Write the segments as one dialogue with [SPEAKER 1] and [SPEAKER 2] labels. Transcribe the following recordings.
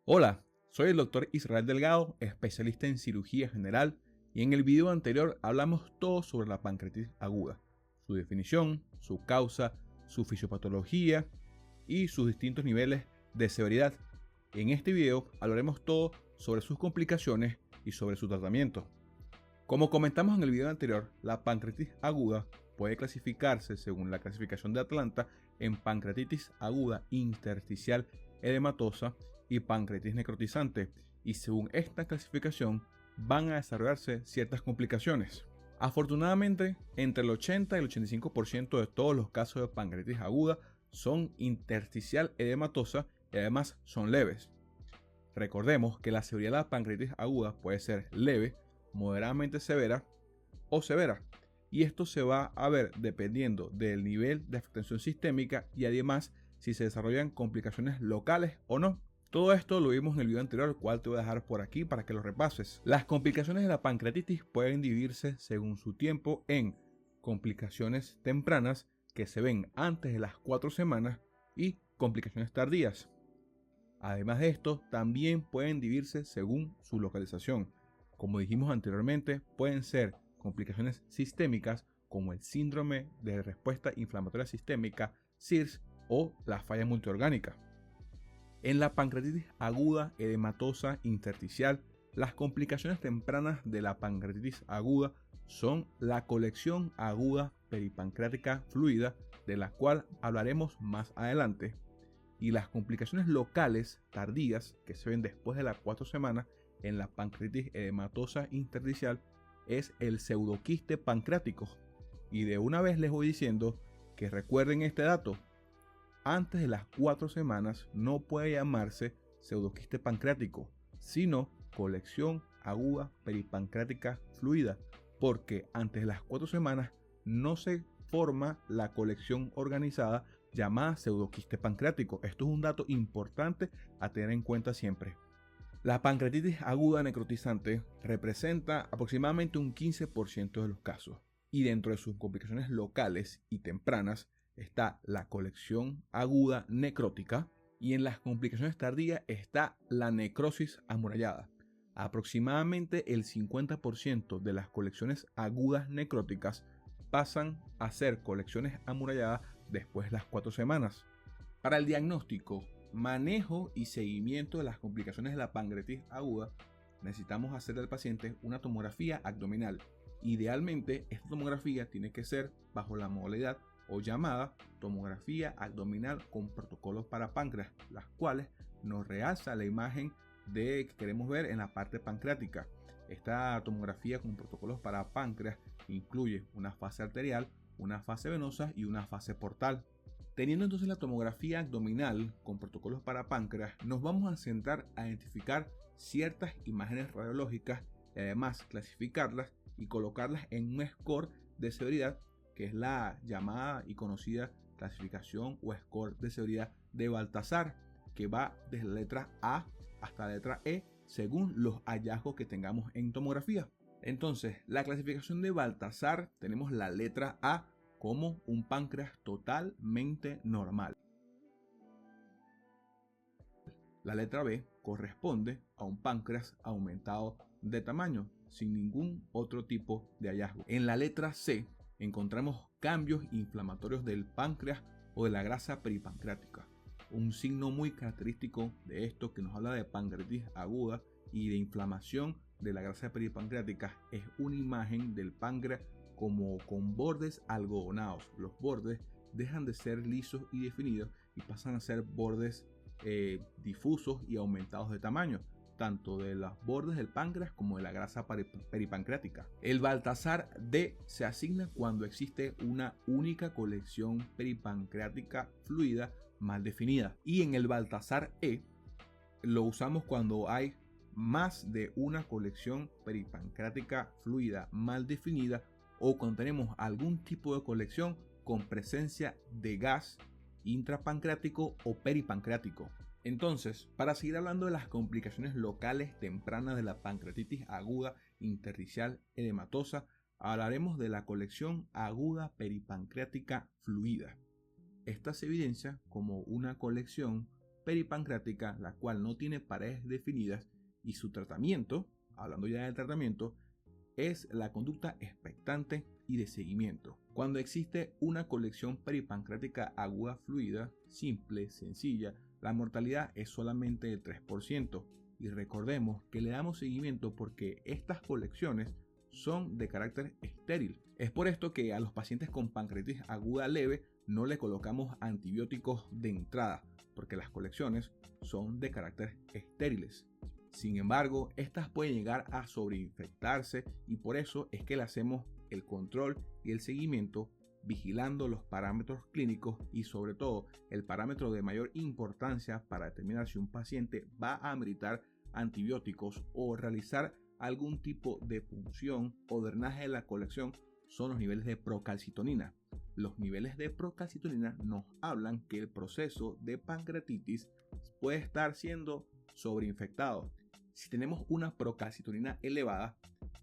[SPEAKER 1] Hola, soy el doctor Israel Delgado, especialista en cirugía general, y en el video anterior hablamos todo sobre la pancreatitis aguda, su definición, su causa, su fisiopatología y sus distintos niveles de severidad. En este video hablaremos todo sobre sus complicaciones y sobre su tratamiento. Como comentamos en el video anterior, la pancreatitis aguda puede clasificarse según la clasificación de Atlanta en pancreatitis aguda intersticial edematosa y pancreatitis necrotizante, y según esta clasificación van a desarrollarse ciertas complicaciones. Afortunadamente, entre el 80 y el 85% de todos los casos de pancreatitis aguda son intersticial edematosa y además son leves. Recordemos que la severidad de la pancreatitis aguda puede ser leve, moderadamente severa o severa, y esto se va a ver dependiendo del nivel de afectación sistémica y además si se desarrollan complicaciones locales o no. Todo esto lo vimos en el video anterior, el cual te voy a dejar por aquí para que lo repases. Las complicaciones de la pancreatitis pueden dividirse según su tiempo en complicaciones tempranas que se ven antes de las 4 semanas y complicaciones tardías. Además de esto, también pueden dividirse según su localización. Como dijimos anteriormente, pueden ser complicaciones sistémicas como el síndrome de respuesta inflamatoria sistémica, SIRS, o la falla multiorgánica. En la pancreatitis aguda edematosa intersticial, las complicaciones tempranas de la pancreatitis aguda son la colección aguda peripancreática fluida, de la cual hablaremos más adelante, y las complicaciones locales tardías que se ven después de las 4 semanas en la pancreatitis edematosa intersticial es el pseudoquiste pancreático. Y de una vez les voy diciendo que recuerden este dato: antes de las 4 semanas no puede llamarse pseudoquiste pancreático, sino colección aguda peripancreática fluida, porque antes de las 4 semanas no se forma la colección organizada llamada pseudoquiste pancreático. Esto es un dato importante a tener en cuenta siempre. La pancreatitis aguda necrotizante representa aproximadamente un 15% de los casos, y dentro de sus complicaciones locales y tempranas está la colección aguda necrótica, y en las complicaciones tardías está la necrosis amurallada. Aproximadamente el 50% de las colecciones agudas necróticas pasan a ser colecciones amuralladas después de las 4 semanas. Para el diagnóstico, manejo y seguimiento de las complicaciones de la pancreatitis aguda, necesitamos hacer al paciente una tomografía abdominal. Idealmente, esta tomografía tiene que ser bajo la modalidad o llamada tomografía abdominal con protocolos para páncreas, las cuales nos realza la imagen que queremos ver en la parte pancreática. Esta tomografía con protocolos para páncreas incluye una fase arterial, una fase venosa y una fase portal. Teniendo entonces la tomografía abdominal con protocolos para páncreas, nos vamos a centrar a identificar ciertas imágenes radiológicas y además clasificarlas y colocarlas en un score de severidad, que es la llamada y conocida clasificación o score de severidad de Baltasar, que va desde la letra A hasta la letra E según los hallazgos que tengamos en tomografía. Entonces, la clasificación de Baltasar, tenemos la letra A como un páncreas totalmente normal. La letra B corresponde a un páncreas aumentado de tamaño, sin ningún otro tipo de hallazgo. En la letra C encontramos cambios inflamatorios del páncreas o de la grasa peripancreática. Un signo muy característico de esto, que nos habla de pancreatitis aguda y de inflamación de la grasa peripancreática, es una imagen del páncreas como con bordes algodonados. Los bordes dejan de ser lisos y definidos y pasan a ser bordes difusos y aumentados de tamaño, tanto de los bordes del páncreas como de la grasa peripancreática. El Baltasar D se asigna cuando existe una única colección peripancreática fluida mal definida, y en el Baltasar E lo usamos cuando hay más de una colección peripancreática fluida mal definida o cuando tenemos algún tipo de colección con presencia de gas intrapancreático o peripancreático. Entonces, para seguir hablando de las complicaciones locales tempranas de la pancreatitis aguda intersticial edematosa, hablaremos de la colección aguda peripancreática fluida. Esta se evidencia como una colección peripancreática, la cual no tiene paredes definidas, y su tratamiento, hablando ya del tratamiento, es la conducta expectante y de seguimiento. Cuando existe una colección peripancreática aguda fluida, simple, sencilla, la mortalidad es solamente del 3%. Y recordemos que le damos seguimiento porque estas colecciones son de carácter estéril. Es por esto que a los pacientes con pancreatitis aguda leve no le colocamos antibióticos de entrada, porque las colecciones son de carácter estériles. Sin embargo, estas pueden llegar a sobreinfectarse y por eso es que le hacemos el control y el seguimiento vigilando los parámetros clínicos y sobre todo el parámetro de mayor importancia para determinar si un paciente va a ameritar antibióticos o realizar algún tipo de punción o drenaje de la colección son los niveles de procalcitonina. Los niveles de procalcitonina nos hablan que el proceso de pancreatitis puede estar siendo sobreinfectado. Si tenemos una procalcitonina elevada,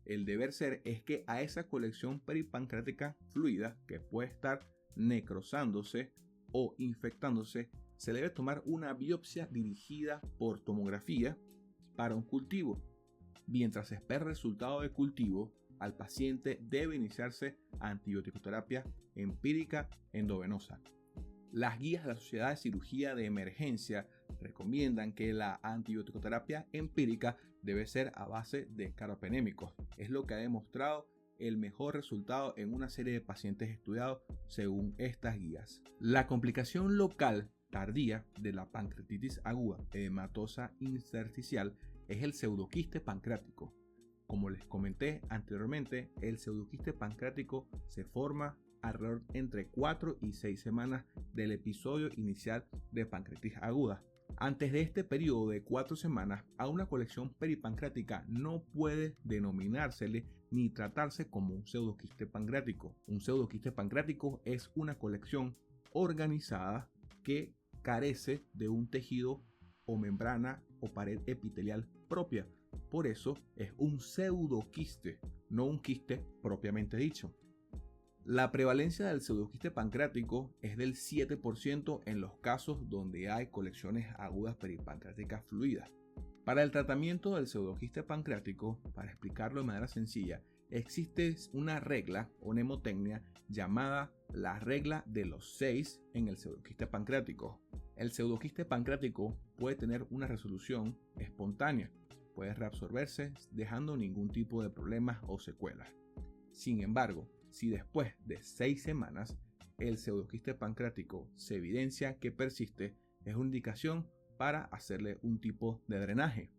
[SPEAKER 1] el deber ser es que a esa colección peripancreática fluida que puede estar necrosándose o infectándose, se debe tomar una biopsia dirigida por tomografía para un cultivo. Mientras se espera el resultado del cultivo, al paciente debe iniciarse antibiótico-terapia empírica endovenosa. Las guías de la Sociedad de Cirugía de Emergencia recomiendan que la antibiótico-terapia empírica debe ser a base de carbapenémicos. Es lo que ha demostrado el mejor resultado en una serie de pacientes estudiados según estas guías. La complicación local tardía de la pancreatitis aguda edematosa intersticial es el pseudoquiste pancreático. Como les comenté anteriormente, el pseudoquiste pancreático se forma alrededor entre 4 y 6 semanas del episodio inicial de pancreatitis aguda. Antes de este periodo de 4 semanas, a una colección peripancreática no puede denominársele ni tratarse como un pseudoquiste pancreático. Un pseudoquiste pancreático es una colección organizada que carece de un tejido o membrana o pared epitelial propia. Por eso es un pseudoquiste, no un quiste propiamente dicho. La prevalencia del pseudoquiste pancreático es del 7% en los casos donde hay colecciones agudas peripancreáticas fluidas. Para el tratamiento del pseudoquiste pancreático, para explicarlo de manera sencilla, existe una regla o mnemotecnia llamada la regla de los 6 en el pseudoquiste pancreático. El pseudoquiste pancreático puede tener una resolución espontánea, puede reabsorberse dejando ningún tipo de problemas o secuelas. Sin embargo, si después de 6 semanas el pseudoquiste pancreático se evidencia que persiste, es una indicación para hacerle un tipo de drenaje.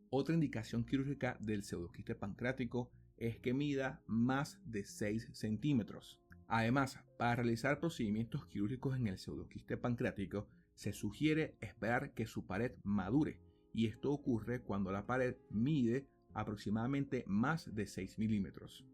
[SPEAKER 1] Otra indicación quirúrgica del pseudoquiste pancreático es que mida más de 6 centímetros. Además, para realizar procedimientos quirúrgicos en el pseudoquiste pancreático, se sugiere esperar que su pared madure, y esto ocurre cuando la pared mide aproximadamente más de 6 milímetros.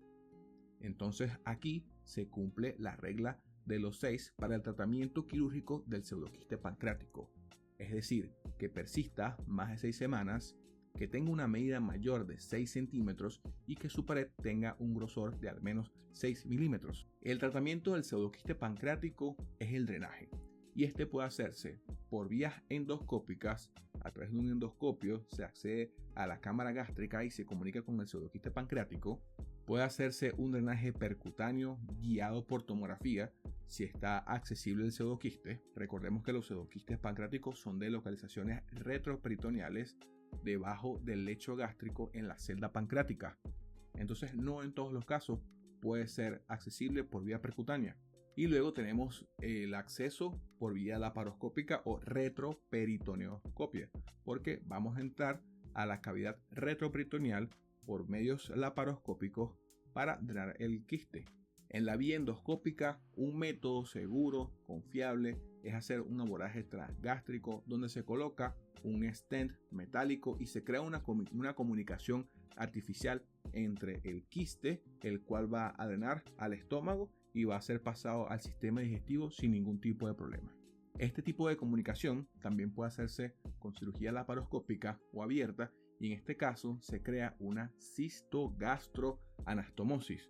[SPEAKER 1] Entonces aquí se cumple la regla de los 6 para el tratamiento quirúrgico del pseudoquiste pancreático, es decir, que persista más de 6 semanas, que tenga una medida mayor de 6 centímetros y que su pared tenga un grosor de al menos 6 milímetros. El tratamiento del pseudoquiste pancreático es el drenaje, y este puede hacerse por vías endoscópicas. A través de un endoscopio se accede a la cámara gástrica y se comunica con el pseudoquiste pancreático. Puede hacerse un drenaje percutáneo guiado por tomografía si está accesible el pseudoquiste. Recordemos que los pseudoquistes pancreáticos son de localizaciones retroperitoneales debajo del lecho gástrico en la celda pancreática. Entonces no en todos los casos puede ser accesible por vía percutánea. Y luego tenemos el acceso por vía laparoscópica o retroperitoneoscopia, porque vamos a entrar a la cavidad retroperitoneal por medios laparoscópicos para drenar el quiste. En la vía endoscópica, un método seguro, confiable, es hacer un abordaje transgástrico donde se coloca un stent metálico y se crea una comunicación artificial entre el quiste, el cual va a drenar al estómago y va a ser pasado al sistema digestivo sin ningún tipo de problema. Este tipo de comunicación también puede hacerse con cirugía laparoscópica o abierta, y en este caso se crea una cistogastroanastomosis,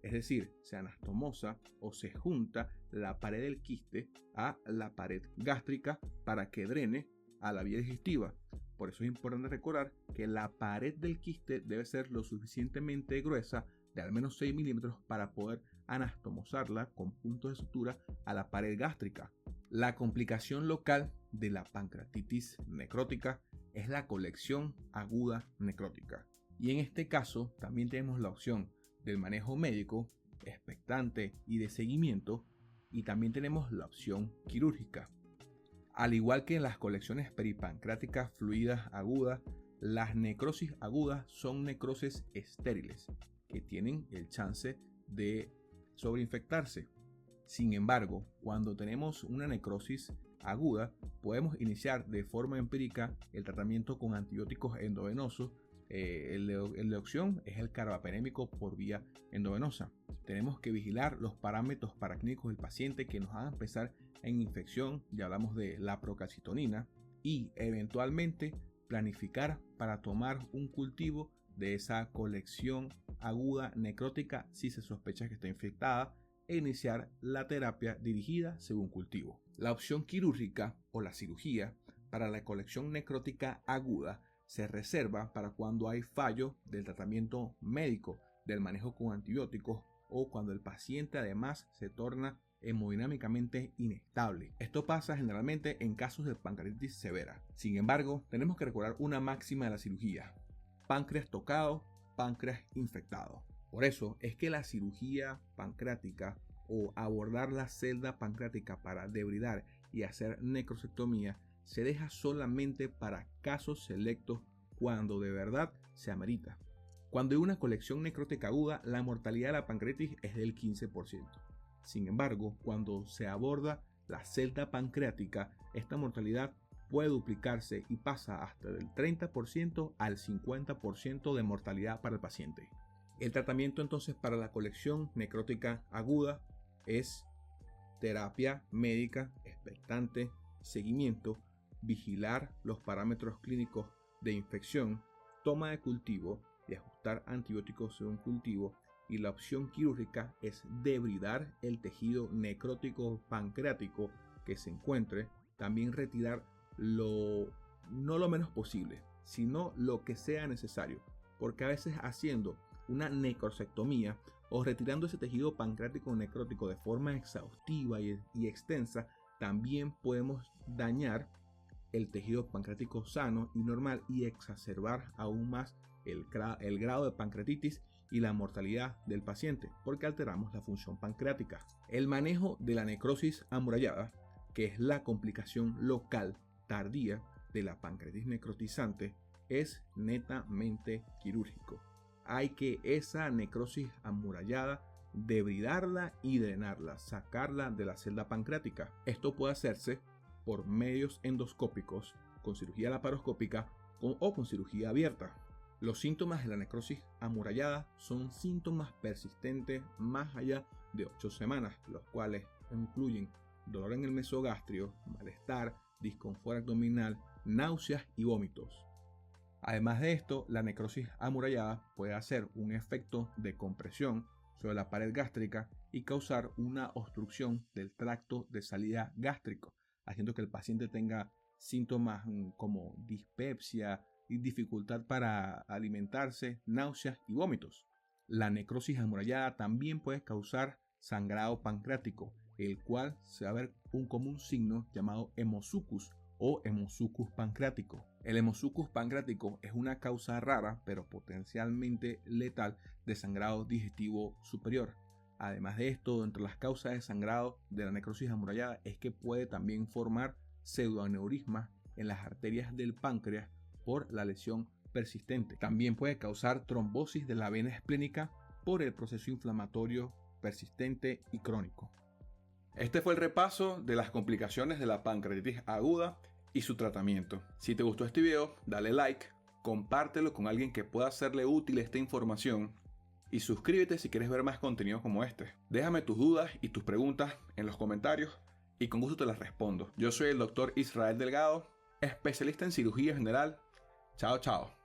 [SPEAKER 1] es decir, se anastomosa o se junta la pared del quiste a la pared gástrica para que drene a la vía digestiva. Por eso es importante recordar que la pared del quiste debe ser lo suficientemente gruesa, de al menos 6 milímetros, para poder anastomosarla con puntos de sutura a la pared gástrica. La complicación local de la pancreatitis necrótica es la colección aguda necrótica. Y en este caso también tenemos la opción del manejo médico, expectante y de seguimiento, y también tenemos la opción quirúrgica. Al igual que en las colecciones peripancreáticas fluidas agudas, las necrosis agudas son necrosis estériles que tienen el chance de sobreinfectarse. Sin embargo, cuando tenemos una necrosis aguda, podemos iniciar de forma empírica el tratamiento con antibióticos endovenosos. El de opción es el carbapenémico por vía endovenosa. Tenemos que vigilar los parámetros paraclínicos del paciente que nos hagan pensar en infección, ya hablamos de la procalcitonina, y eventualmente planificar para tomar un cultivo de esa colección aguda necrótica si se sospecha que está infectada, e iniciar la terapia dirigida según cultivo. La opción quirúrgica o la cirugía para la colección necrótica aguda se reserva para cuando hay fallo del tratamiento médico, del manejo con antibióticos, o cuando el paciente además se torna hemodinámicamente inestable. Esto pasa generalmente en casos de pancreatitis severa. Sin embargo, tenemos que recordar una máxima de la cirugía: páncreas tocado, páncreas infectado. Por eso es que la cirugía pancreática o abordar la celda pancreática para debridar y hacer necrosectomía se deja solamente para casos selectos cuando de verdad se amerita. Cuando hay una colección necrótica aguda, la mortalidad de la pancreatitis es del 15%. Sin embargo, cuando se aborda la celda pancreática, esta mortalidad puede duplicarse y pasa hasta del 30% al 50% de mortalidad para el paciente. El tratamiento entonces para la colección necrótica aguda es terapia médica expectante, seguimiento, vigilar los parámetros clínicos de infección, toma de cultivo y ajustar antibióticos según cultivo. Y la opción quirúrgica es debridar el tejido necrótico pancreático que se encuentre, también retirar no lo menos posible, sino lo que sea necesario, porque a veces haciendo una necrosectomía o retirando ese tejido pancreático necrótico de forma exhaustiva y extensa, también podemos dañar el tejido pancreático sano y normal y exacerbar aún más el grado de pancreatitis y la mortalidad del paciente, porque alteramos la función pancreática. El manejo de la necrosis amurallada, que es la complicación local tardía de la pancreatitis necrotizante, es netamente quirúrgico. Hay que esa necrosis amurallada debridarla y drenarla, sacarla de la celda pancreática. Esto puede hacerse por medios endoscópicos, con cirugía laparoscópica o con cirugía abierta. Los síntomas de la necrosis amurallada son síntomas persistentes más allá de 8 semanas, los cuales incluyen dolor en el mesogastrio, malestar, disconfort abdominal, náuseas y vómitos. Además de esto, la necrosis amurallada puede hacer un efecto de compresión sobre la pared gástrica y causar una obstrucción del tracto de salida gástrico, haciendo que el paciente tenga síntomas como dispepsia y dificultad para alimentarse, náuseas y vómitos. La necrosis amurallada también puede causar sangrado pancreático, el cual se va a ver como un signo llamado hemosucus o hemosucus pancreático. El hemosucus pancreático es una causa rara pero potencialmente letal de sangrado digestivo superior. Además de esto, entre las causas de sangrado de la necrosis amurallada es que puede también formar pseudoaneurismas en las arterias del páncreas por la lesión persistente. También puede causar trombosis de la vena esplénica por el proceso inflamatorio persistente y crónico. Este fue el repaso de las complicaciones de la pancreatitis aguda y su tratamiento. Si te gustó este video, dale like, compártelo con alguien que pueda hacerle útil esta información y suscríbete si quieres ver más contenido como este. Déjame tus dudas y tus preguntas en los comentarios y con gusto te las respondo. Yo soy el Dr. Israel Delgado, especialista en cirugía general. Chao, chao.